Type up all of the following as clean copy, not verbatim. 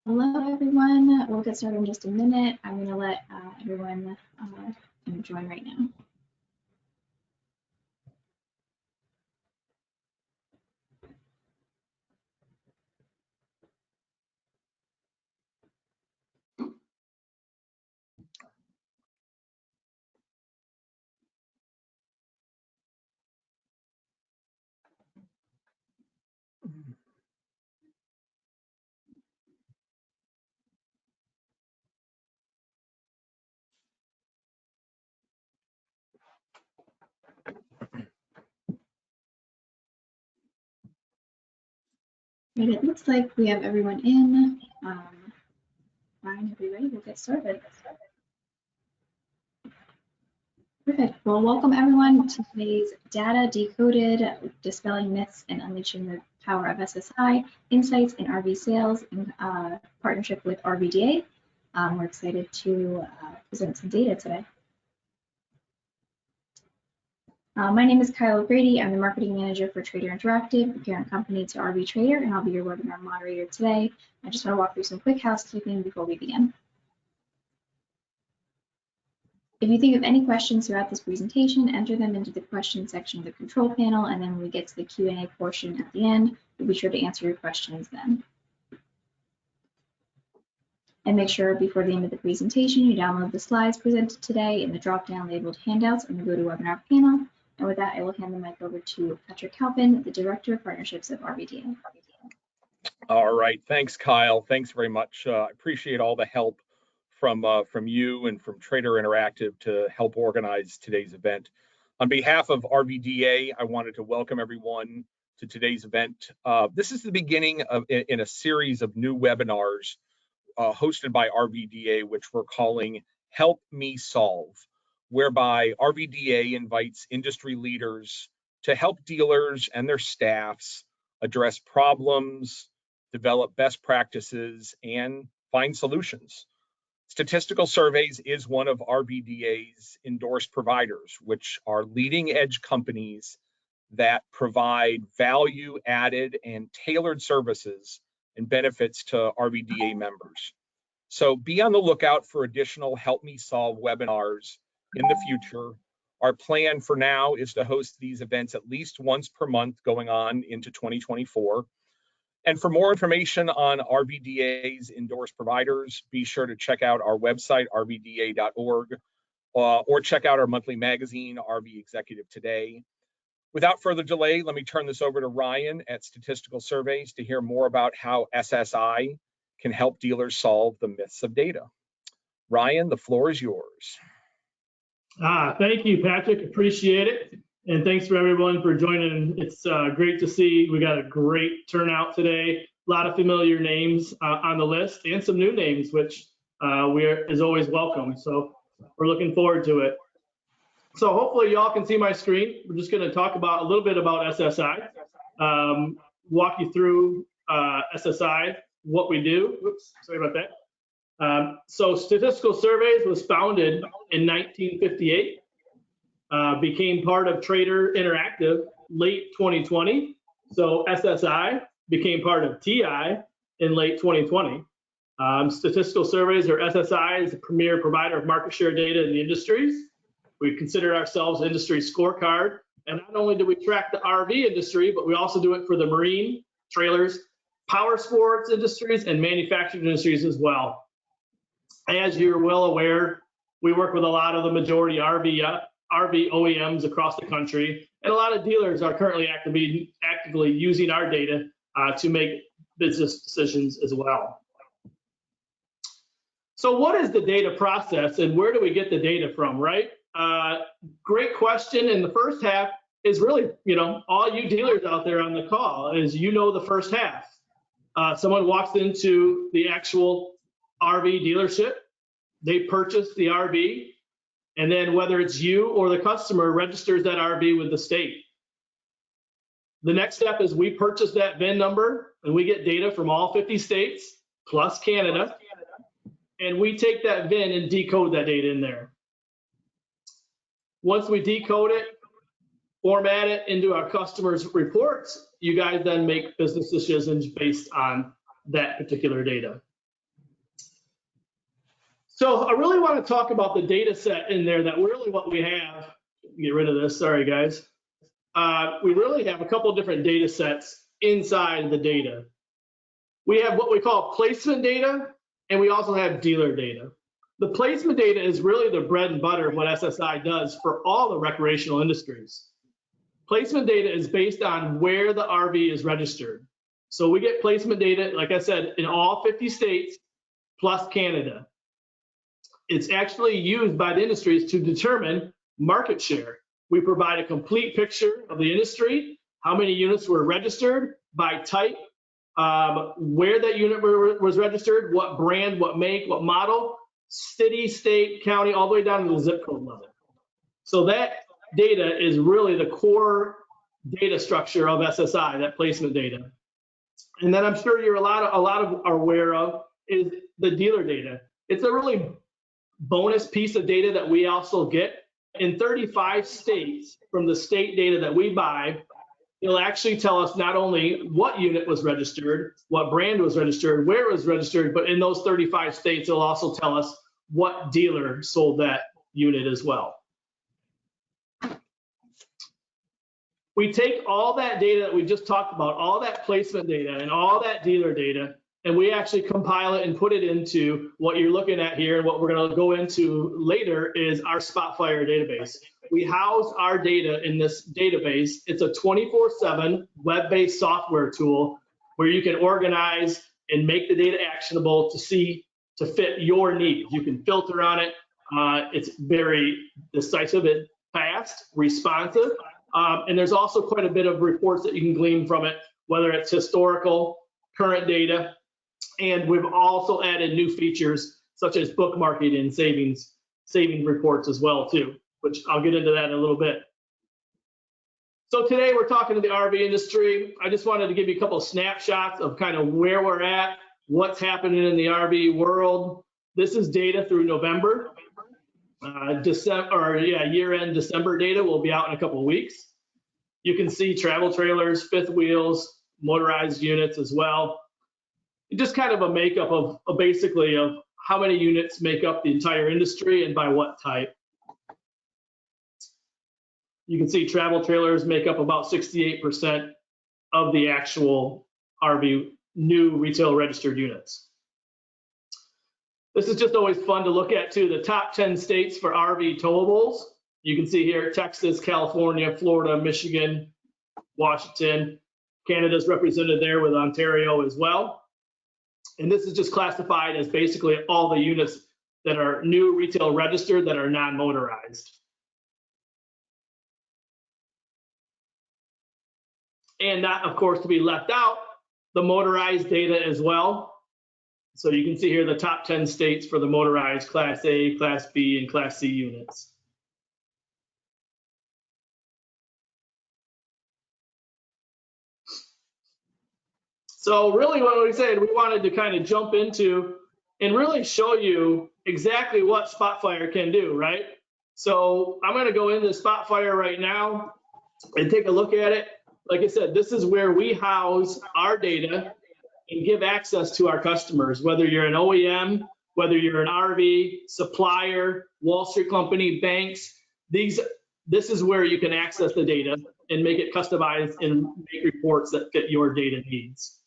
Hello, everyone. We'll get started in just a minute. I'm going to let everyone join right now. Right, it looks like we have everyone in. Fine, if you're ready, we'll get started. Perfect. Well, welcome everyone to today's Data Decoded, Dispelling Myths and Unleashing the Power of SSI, Insights in RV Sales in partnership with RVDA. We're excited to present some data today. My name is Kyle O'Grady. I'm the Marketing Manager for Trader Interactive, the parent company to RV Trader, and I'll be your webinar moderator today. I just want to walk through some quick housekeeping before we begin. If you think of any questions throughout this presentation, enter them into the question section of the control panel, and then when we get to the Q&A portion at the end, we'll be sure to answer your questions then. And make sure before the end of the presentation, you download the slides presented today in the drop-down labeled handouts in the GoToWebinar panel. And with that, I will hand the mic over to Patrick Halpin, the Director of Partnerships of RVDA. All right, thanks, Kyle. Thanks very much. I appreciate all the help from you and from Trader Interactive to help organize today's event. On behalf of RVDA, I wanted to welcome everyone to today's event. This is the beginning of in a series of new webinars hosted by RVDA, which we're calling Help Me Solve, whereby RVDA invites industry leaders to help dealers and their staffs address problems, develop best practices, and find solutions. Statistical Surveys is one of RVDA's endorsed providers, which are leading edge companies that provide value added and tailored services and benefits to RVDA members. So be on the lookout for additional Help Me Solve webinars in the future. Our plan for now is to host these events at least once per month going on into 2024. And for more information on RVDA's endorsed providers, be sure to check out our website, rvda.org, or check out our monthly magazine, RV Executive Today. Without further delay, let me turn this over to Ryan at Statistical Surveys to hear more about how SSI can help dealers solve the myths of data. Ryan, the floor is yours. Thank you, Patrick. Appreciate it. And thanks for everyone for joining. It's great to see we got a great turnout today. A lot of familiar names on the list and some new names, which is always welcome. So we're looking forward to it. So hopefully y'all can see my screen. We're just going to talk about a little bit about SSI, walk you through SSI, what we do. Oops, sorry about that. So Statistical Surveys was founded in 1958. Became part of Trader Interactive late 2020. So SSI became part of TI in late 2020. Statistical Surveys, or SSI, is the premier provider of market share data in the industries. We consider ourselves industry scorecard. And not only do we track the RV industry, but we also do it for the marine, trailers, power sports industries, and manufacturing industries as well. As you're well aware, we work with a lot of the majority RV OEMs across the country, and a lot of dealers are currently actively using our data to make business decisions as well. So what is the data process and where do we get the data from, right? Great question. And the first half is really, all you dealers out there on the call is, the first half. Someone walks into the actual RV dealership, they purchase the RV, and then whether it's you or the customer registers that RV with the state. The next step is we purchase that VIN number and we get data from all 50 states plus Canada, and we take that VIN and decode that data in there. Once we decode it, format it into our customers' reports, you guys then make business decisions based on that particular data. So I really want to talk about the data set in there that really what we have. Get rid of this, sorry guys. We really have a couple different data sets inside the data. We have what we call placement data, and we also have dealer data. The placement data is really the bread and butter of what SSI does for all the recreational industries. Placement data is based on where the RV is registered. So we get placement data, like I said, in all 50 states plus Canada. It's actually used by the industries to determine market share. We provide a complete picture of the industry, how many units were registered by type, where that unit was registered, what brand, what make, what model, city, state, county, all the way down to the zip code level. So that data is really the core data structure of SSI, that placement data. And then I'm sure you're a lot of are aware of is the dealer data. It's a really bonus piece of data that we also get. In 35 states, from the state data that we buy, it'll actually tell us not only what unit was registered, what brand was registered, where it was registered, but in those 35 states, it'll also tell us what dealer sold that unit as well. We take all that data that we just talked about, all that placement data and all that dealer data, and we actually compile it and put it into what you're looking at here. And what we're going to go into later is our Spotfire database. We house our data in this database. It's a 24/7 web-based software tool where you can organize and make the data actionable to fit your needs. You can filter on it. It's very decisive and fast, responsive. And there's also quite a bit of reports that you can glean from it, whether it's historical, current data, and we've also added new features such as bookmarking and saving reports as well too, which I'll get into that in a little bit. So today we're talking to the RV industry. I just wanted to give you a couple of snapshots of kind of where we're at, what's happening in the RV world. This is data through November. Year-end December data will be out in a couple of weeks. You can see travel trailers, fifth wheels, motorized units as well. Just kind of a makeup of basically of how many units make up the entire industry and by what type. You can see travel trailers make up about 68% of the actual RV new retail registered units. This is just always fun to look at too, the top 10 states for RV towables. You can see here Texas, California, Florida, Michigan, Washington. Canada's represented there with Ontario as well. And this is just classified as basically all the units that are new retail registered that are non-motorized. And not, of course, to be left out, the motorized data as well. So you can see here the top 10 states for the motorized Class A, Class B, and Class C units. So really what we said, we wanted to kind of jump into and really show you exactly what Spotfire can do, right? So I'm going to go into Spotfire right now and take a look at it. Like I said, this is where we house our data and give access to our customers, whether you're an OEM, whether you're an RV, supplier, Wall Street company, banks. This is where you can access the data and make it customized and make reports that fit your data needs.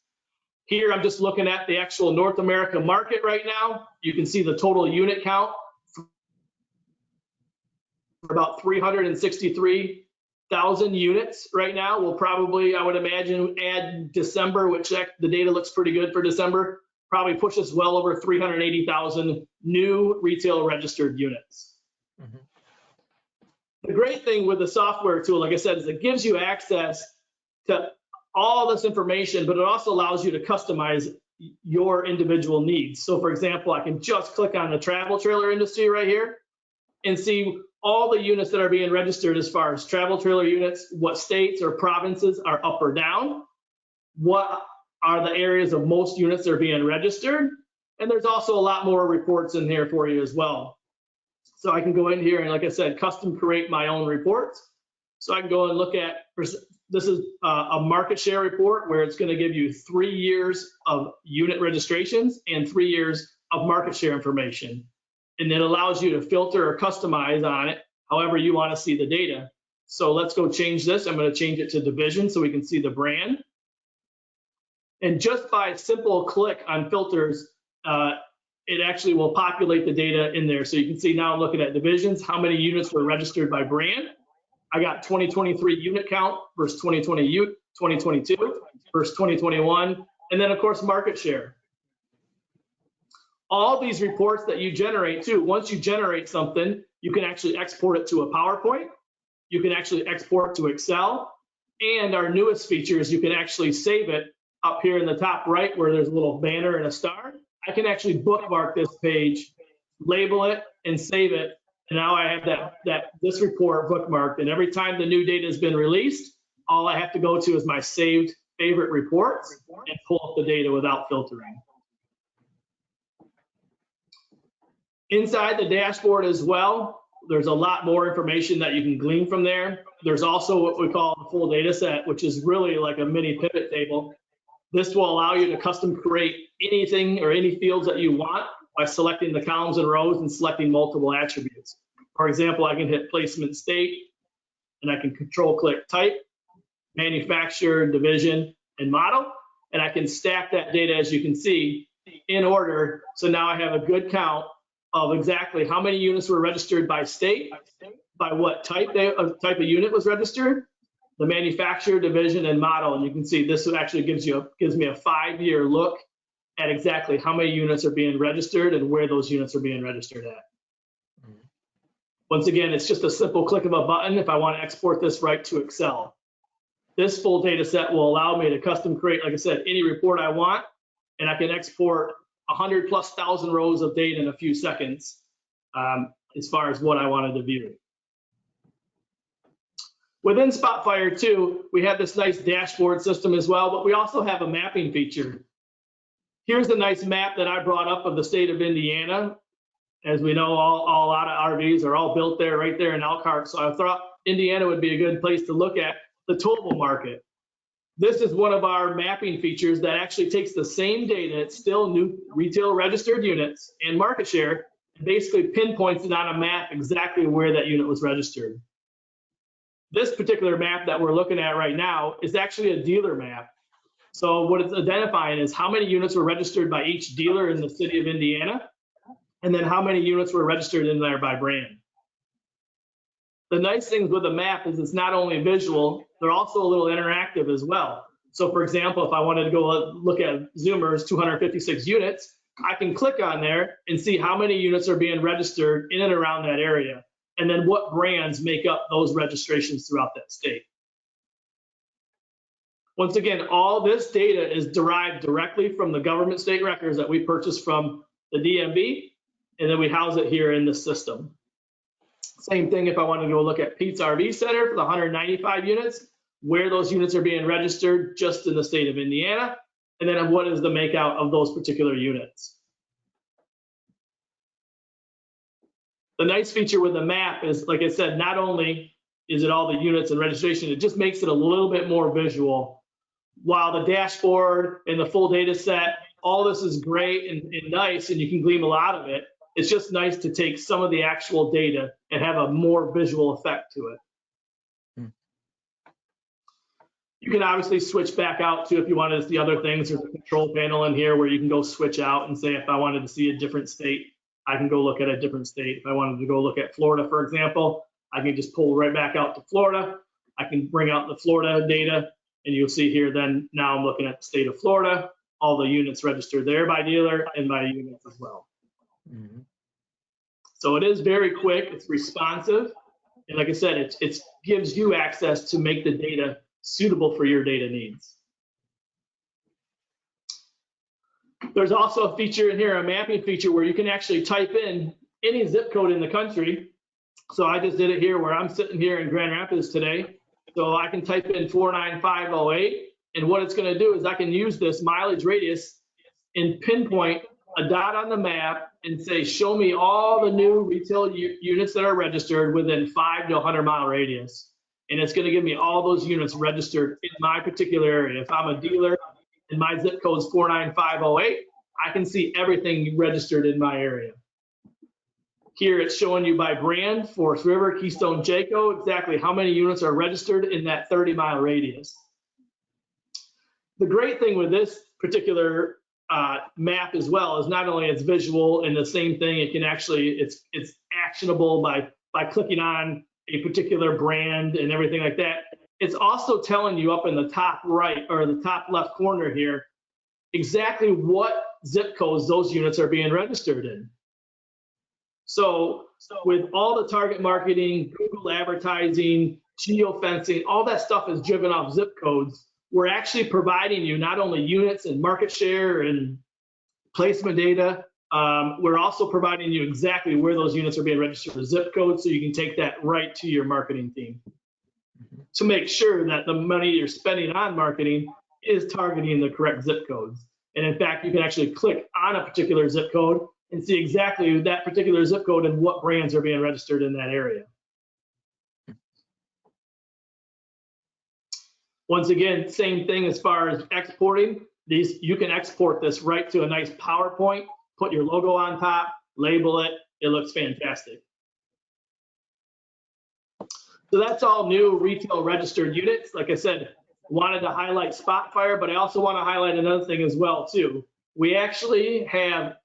Here, I'm just looking at the actual North America market right now. You can see the total unit count for about 363,000 units right now. We'll probably, I would imagine, add December, which the data looks pretty good for December, probably push us well over 380,000 new retail registered units. Mm-hmm. The great thing with the software tool, like I said, is it gives you access to all this information, but it also allows you to customize your individual needs. So for example, I can just click on the travel trailer industry right here and see all the units that are being registered as far as travel trailer units, what states or provinces are up or down, what are the areas of most units that are being registered, and there's also a lot more reports in here for you as well. So I can go in here and, like I said, custom create my own reports. So I can go and look at, this is a market share report where it's going to give you 3 years of unit registrations and 3 years of market share information. and it allows you to filter or customize on it however you want to see the data. So let's go change this. I'm going to change it to division so we can see the brand. And just by a simple click on filters, it actually will populate the data in there. So you can see now I'm looking at divisions, how many units were registered by brand. I got 2023 unit count versus 2022 versus 2021, and then of course market share. All these reports that you generate too, once you generate something, you can actually export it to a PowerPoint, you can actually export to Excel, and our newest feature is you can actually save it up here in the top right where there's a little banner and a star. I can actually bookmark this page, label it, and save it. And now I have this report bookmarked, and every time the new data has been released, all I have to go to is my saved favorite reports and pull up the data without filtering. Inside the dashboard as well, there's a lot more information that you can glean from there. There's also what we call a full data set, which is really like a mini pivot table. This will allow you to custom create anything or any fields that you want by selecting the columns and rows and selecting multiple attributes. For example, I can hit placement state, and I can control click type, manufacturer, division, and model, and I can stack that data, as you can see, in order. So now I have a good count of exactly how many units were registered by state, by what type of unit was registered, the manufacturer, division, and model. And you can see this actually gives me a 5-year look at exactly how many units are being registered and where those units are being registered at. Once again, it's just a simple click of a button if I want to export this right to Excel. This full data set will allow me to custom create, like I said, any report I want, and I can export 100,000+ rows of data in a few seconds as far as what I wanted to view. Within Spotfire 2, we have this nice dashboard system as well, but we also have a mapping feature. Here's a nice map that I brought up of the state of Indiana. As we know, a lot of RVs are all built there, right there in Elkhart. So I thought Indiana would be a good place to look at the towable market. This is one of our mapping features that actually takes the same data, it's still new retail registered units and market share, and basically pinpoints it on a map exactly where that unit was registered. This particular map that we're looking at right now is actually a dealer map. So what it's identifying is how many units were registered by each dealer in the city of Indiana, and then how many units were registered in there by brand. The nice things with the map is it's not only visual, they're also a little interactive as well. So for example, if I wanted to go look at Zoomer's 256 units, I can click on there and see how many units are being registered in and around that area, and then what brands make up those registrations throughout that state. Once again, all this data is derived directly from the government state records that we purchased from the DMV, and then we house it here in the system. Same thing if I want to go look at Pete's RV Center for the 195 units, where those units are being registered just in the state of Indiana, and then what is the makeout of those particular units. The nice feature with the map is, like I said, not only is it all the units and registration, it just makes it a little bit more visual. While the dashboard and the full data set, all this is great and nice, and you can glean a lot of it, it's just nice to take some of the actual data and have a more visual effect to it. You can obviously switch back out to if you wanted to see other things. There's a control panel in here where you can go switch out and say if I wanted to see a different state, I can go look at a different state. If I wanted to go look at Florida, for example, I can just pull right back out to Florida. I can bring out the Florida data, and you'll see here then now I'm looking at the state of Florida, all the units registered there by dealer and by units as well. Mm-hmm. So it is very quick, it's responsive, and like I said, it gives you access to make the data suitable for your data needs. There's also a feature in here, a mapping feature, where you can actually type in any zip code in the country. So I just did it here where I'm sitting here in Grand Rapids today. So I can type in 49508, and what it's going to do is I can use this mileage radius and pinpoint a dot on the map and say, show me all the new retail units that are registered within 5 to 100 mile radius. And it's going to give me all those units registered in my particular area. If I'm a dealer and my zip code is 49508, I can see everything registered in my area. Here it's showing you by brand, Forest River, Keystone, Jayco, exactly how many units are registered in that 30-mile radius. The great thing with this particular map as well is not only it's visual and the same thing, it can actually, it's actionable by clicking on a particular brand and everything like that. It's also telling you up in the top right or the top left corner here exactly what zip codes those units are being registered in. So with all the target marketing, Google advertising, geofencing, all that stuff is driven off zip codes. We're actually providing you not only units and market share and placement data, we're also providing you exactly where those units are being registered with zip codes, so you can take that right to your marketing team to make sure that the money you're spending on marketing is targeting the correct zip codes. And in fact, you can actually click on a particular zip code and see exactly that particular zip code and what brands are being registered in that area. Once again, same thing as far as exporting. You can export this right to a nice PowerPoint, put your logo on top, label it. It looks fantastic. So that's all new retail registered units. Like I said, wanted to highlight Spotfire, but I also want to highlight another thing as well too. We actually have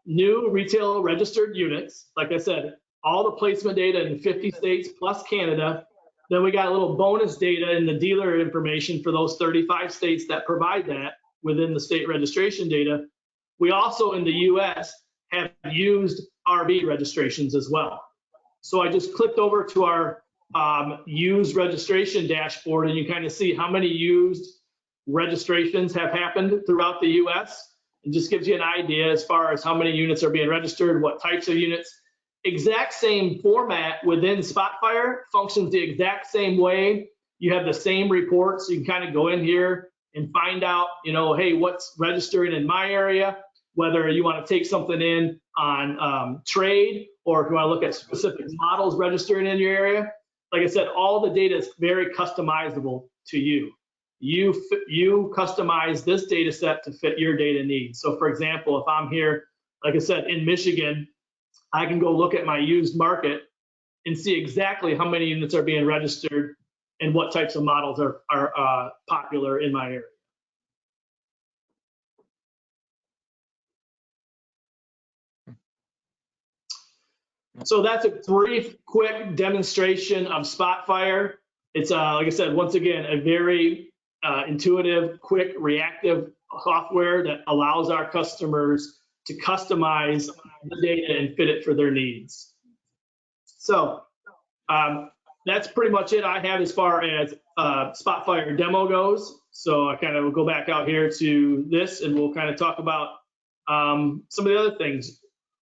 new retail registered units. Like I said, all the placement data in 50 states plus Canada. Then we got a little bonus data in the dealer information for those 35 states that provide that within the state registration data. We also in the US have used RV registrations as well. So I just clicked over to our used registration dashboard, and you kind of see how many used registrations have happened throughout the US. It just gives you an idea as far as how many units are being registered, what types of units. Exact same format within Spotfire, functions the exact same way. You have the same reports. So you can kind of go in here and find out, you know, hey, what's registering in my area, whether you want to take something in on trade, or if you want to look at specific models registering in your area. Like I said, all the data is very customizable to you. You customize this data set to fit your data needs. So for example, if I'm here, like I said, in Michigan, I can go look at my used market and see exactly how many units are being registered and what types of models are popular in my area. So that's a brief, quick demonstration of Spotfire. It's, like I said, once again, a very intuitive, quick, reactive software that allows our customers to customize the data and fit it for their needs. So that's pretty much it I have as far as Spotfire demo goes. So I kind of will go back out here to this, and we'll kind of talk about some of the other things.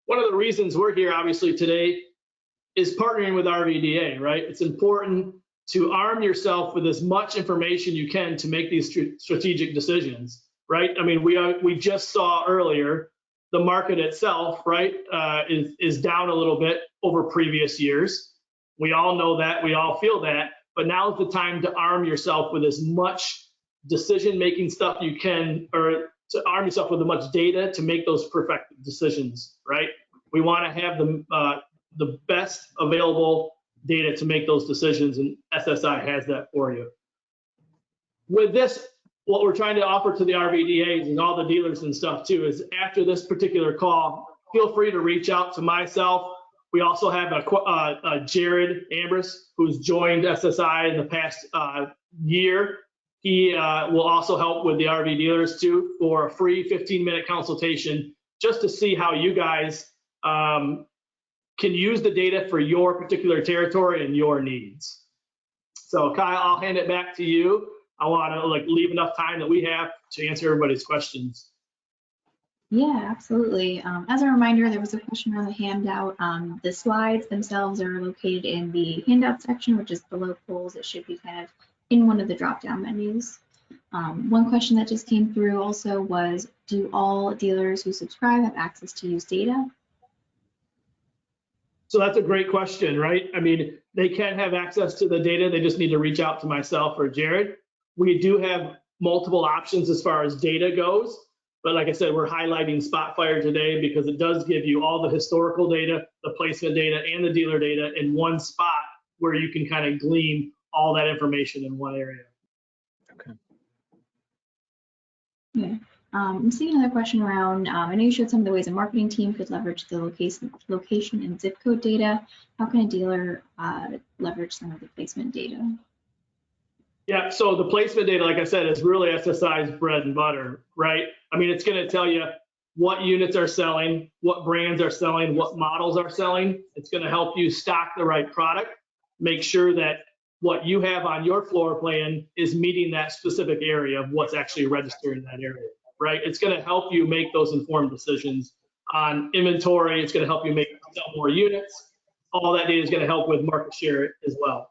One of the reasons we're here, obviously, today is partnering with RVDA, right? It's important to arm yourself with as much information you can to make these strategic decisions, right? I mean, we just saw earlier the market itself, right, is down a little bit over previous years. We all know that, we all feel that, but now's the time to arm yourself with as much decision-making stuff you can, or to arm yourself with as much data to make those perfect decisions, right? We want to have the best available data to make those decisions, and SSI has that for you. With this, what we're trying to offer to the RVDAs and all the dealers and stuff too is after this particular call, feel free to reach out to myself. We also have a Jared Ambrose who's joined SSI in the past year. He will also help with the RV dealers too for a free 15-minute consultation just to see how you guys can use the data for your particular territory and your needs. So Kyle, I'll hand it back to you. I want to leave enough time that we have to answer everybody's questions. Yeah, absolutely. As a reminder, there was a question on the handout. The slides themselves are located in the handout section, which is below polls. It should be kind of in one of the drop-down menus. One question that just came through also was, do all dealers who subscribe have access to use data? So that's a great question, right? I mean, they can have access to the data. They just need to reach out to myself or Jared. We do have multiple options as far as data goes. But like I said, we're highlighting Spotfire today because it does give you all the historical data, the placement data, and the dealer data in one spot where you can kind of glean all that information in one area. Okay. Yeah. I'm seeing another question around, I know you showed some of the ways a marketing team could leverage the location and zip code data. How can a dealer leverage some of the placement data? Yeah, so the placement data, like I said, is really SSI's bread and butter, right? I mean, it's going to tell you what units are selling, what brands are selling, what models are selling. It's going to help you stock the right product, make sure that what you have on your floor plan is meeting that specific area of what's actually registered in that area, right? It's going to help you make those informed decisions on inventory. It's going to help you sell more units. All that data is going to help with market share as well.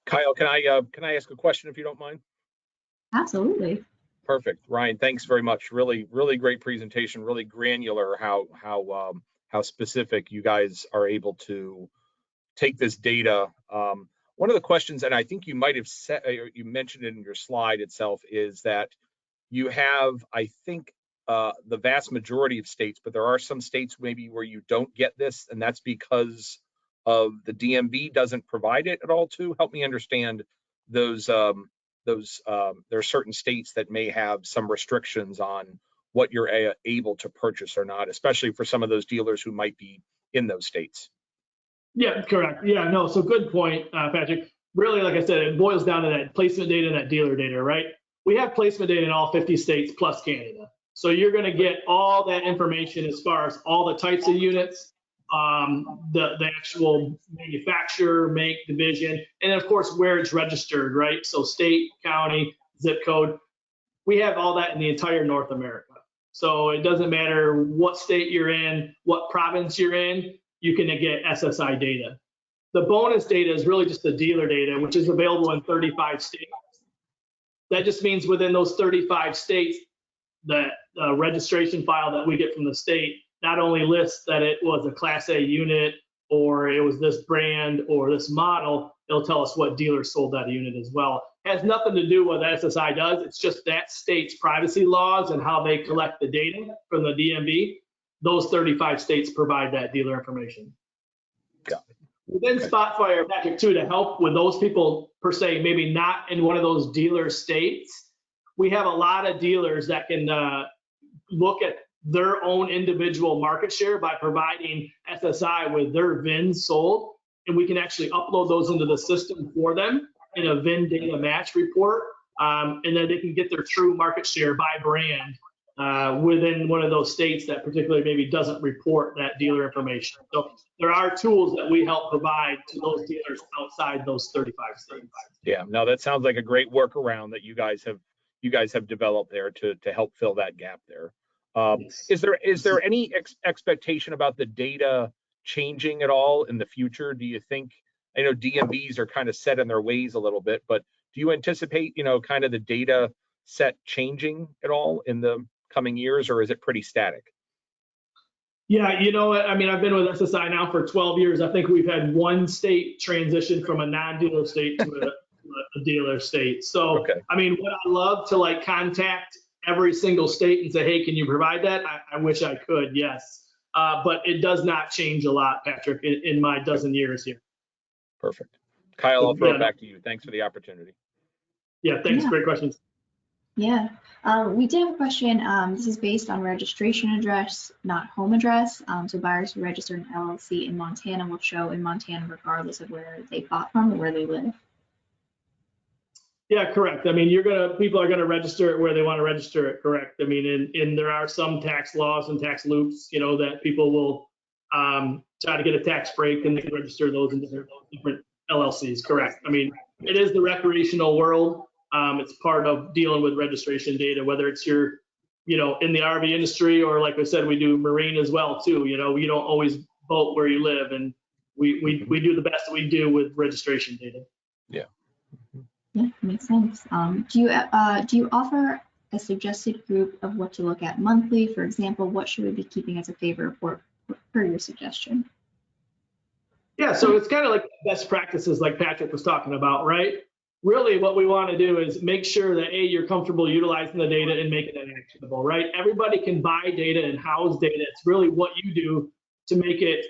Kyle, can I ask a question if you don't mind? Absolutely. Perfect. Ryan, thanks very much. Really, really great presentation, really granular how specific you guys are able to take this data. One of the questions, and I think you might have said, you mentioned it in your slide itself, is that you have, I think, the vast majority of states, but there are some states maybe where you don't get this, and that's because of the DMV doesn't provide it at all too. Help me understand those. There are certain states that may have some restrictions on what you're able to purchase or not, especially for some of those dealers who might be in those states. Yeah, correct. Yeah, no, so good point, Patrick. Really, like I said, it boils down to that placement data and that dealer data, right? We have placement data in all 50 states plus Canada. So you're going to get all that information as far as all the types of units, the actual manufacturer, make, division, and of course where it's registered, right? So state, county, zip code. We have all that in the entire North America. So it doesn't matter what state you're in, what province you're in, you can get SSI data. The bonus data is really just the dealer data, which is available in 35 states. That just means within those 35 states, the registration file that we get from the state not only lists that it was a Class A unit or it was this brand or this model, it'll tell us what dealer sold that unit as well. It has nothing to do with what SSI does. It's just that state's privacy laws and how they collect the data from the DMV. Those 35 states provide that dealer information. Got it. Within Spotfire, Patrick, too, to help with those people per se, maybe not in one of those dealer states, we have a lot of dealers that can look at their own individual market share by providing SSI with their VINs sold, and we can actually upload those into the system for them in a VIN data match report, and then they can get their true market share by brand within one of those states that particularly maybe doesn't report that dealer information. So there are tools that we help provide to those dealers outside those 35 states. Yeah, no, that sounds like a great workaround that you guys have developed there to help fill that gap there. Is there any expectation about the data changing at all in the future? Do you think, I know DMVs are kind of set in their ways a little bit, but do you anticipate, kind of the data set changing at all in the coming years, or is it pretty static? Yeah, you know what? I mean, I've been with SSI now for 12 years. I think we've had one state transition from a non-dealer state to a dealer state. So, okay. I mean, would I love to contact every single state and say, hey, can you provide that? I wish I could, yes. But it does not change a lot, Patrick, in my dozen years here. Perfect. Kyle, I'll throw it back to you. Thanks for the opportunity. Yeah, thanks. Yeah. Great questions. Yeah, we did have a question. This is based on registration address, not home address. So buyers who register an LLC in Montana will show in Montana regardless of where they bought from or where they live. Yeah, correct. I mean, people are gonna register it where they want to register it. Correct. I mean, and there are some tax laws and tax loops, that people will try to get a tax break and they can register those in different LLCs. Correct. I mean, it is the recreational world. It's part of dealing with registration data, whether it's in the RV industry or, like I said, we do marine as well too. You don't always boat where you live, and we do the best that we do with registration data. Yeah. Yeah, makes sense. Do you offer a suggested group of what to look at monthly? For example, what should we be keeping as a favorite report per your suggestion? Yeah, so it's kind of like best practices like Patrick was talking about, right? really what we want to do is make sure that you're comfortable utilizing the data and making it actionable, right? Everybody can buy data and house data. It's really what you do to make it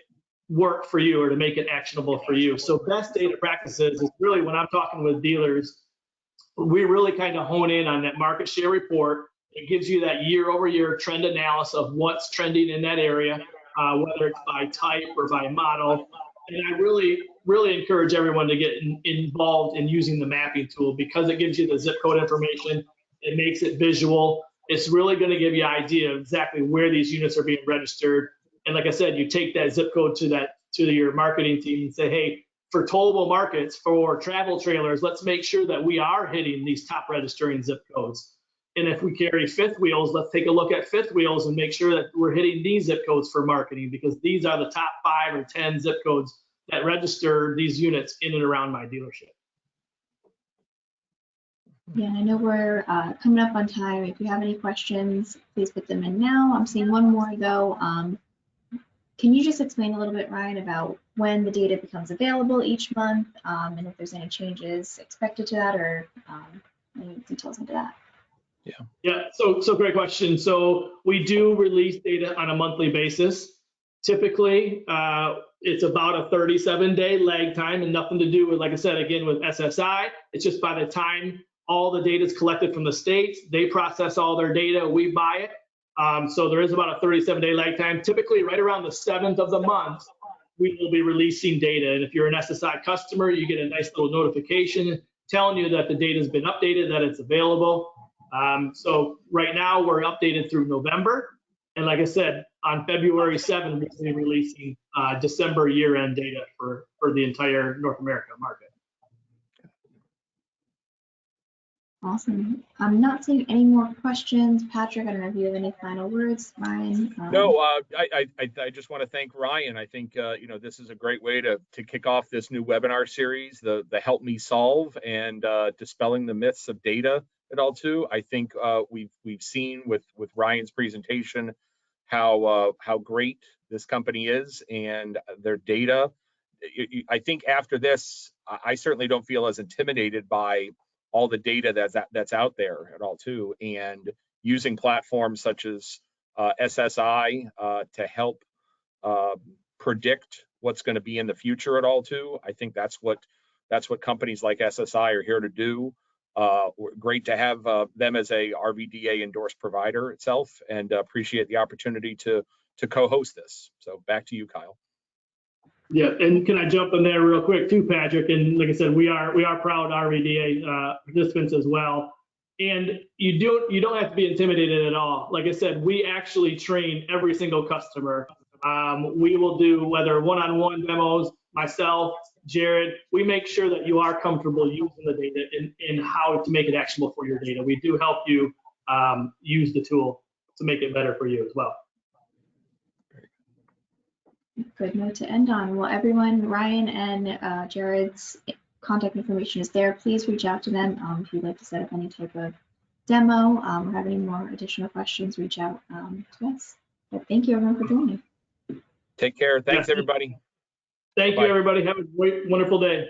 work for you or to make it actionable for you. So best data practices is really when I'm talking with dealers, we really kind of hone in on that market share report. It gives you that year-over-year trend analysis of what's trending in that area, whether it's by type or by model. And I really encourage everyone to get involved in using the mapping tool because it gives you the zip code information. It makes it visual. It's really going to give you an idea of exactly where these units are being registered. And like I said, you take that zip code to your marketing team and say, hey, for towable markets, for travel trailers, let's make sure that we are hitting these top registering zip codes. And if we carry fifth wheels, let's take a look at fifth wheels and make sure that we're hitting these zip codes for marketing because these are the top 5 or 10 zip codes that register these units in and around my dealership. Yeah, I know we're coming up on time. If you have any questions, please put them in now. I'm seeing one more though. Can you just explain a little bit, Ryan, about when the data becomes available each month and if there's any changes expected to that or any details into that? Yeah, so great question. So we do release data on a monthly basis. Typically, it's about a 37-day lag time and nothing to do with, like I said, again, with SSI. It's just by the time all the data is collected from the states, they process all their data, we buy it. So there is about a 37-day lag time. Typically, right around the 7th of the month, we will be releasing data. And if you're an SSI customer, you get a nice little notification telling you that the data has been updated, that it's available. So right now, we're updated through November. And like I said, on February 7th, we'll be releasing December year-end data for the entire North America market. Awesome. I'm not seeing any more questions. Patrick, I don't know if you have any final words. Ryan? No, I just want to thank Ryan. I think this is a great way to kick off this new webinar series, the Help Me Solve and dispelling the myths of data at all too. I think we've seen with Ryan's presentation how great this company is and their data. I think after this, I certainly don't feel as intimidated by all the data that's out there at all too, and using platforms such as SSI to help predict what's going to be in the future at all too. I think that's what companies like SSI are here to do. Great to have them as a RVDA endorsed provider itself, and appreciate the opportunity to co-host this. So back to you, Kyle. Yeah, and can I jump in there real quick too, Patrick? And like I said, we are proud RVDA participants as well. And you don't have to be intimidated at all. Like I said, we actually train every single customer. We will do whether one-on-one demos, myself, Jared. We make sure that you are comfortable using the data and how to make it actionable for your data. We do help you use the tool to make it better for you as well. Good note to end on. Well, everyone, Ryan and Jared's contact information is there. Please reach out to them if you'd like to set up any type of demo or have any more additional questions, reach out to us. But thank you everyone for joining. Take care. Thanks, everybody. Thank you, everybody. Have a great, wonderful day.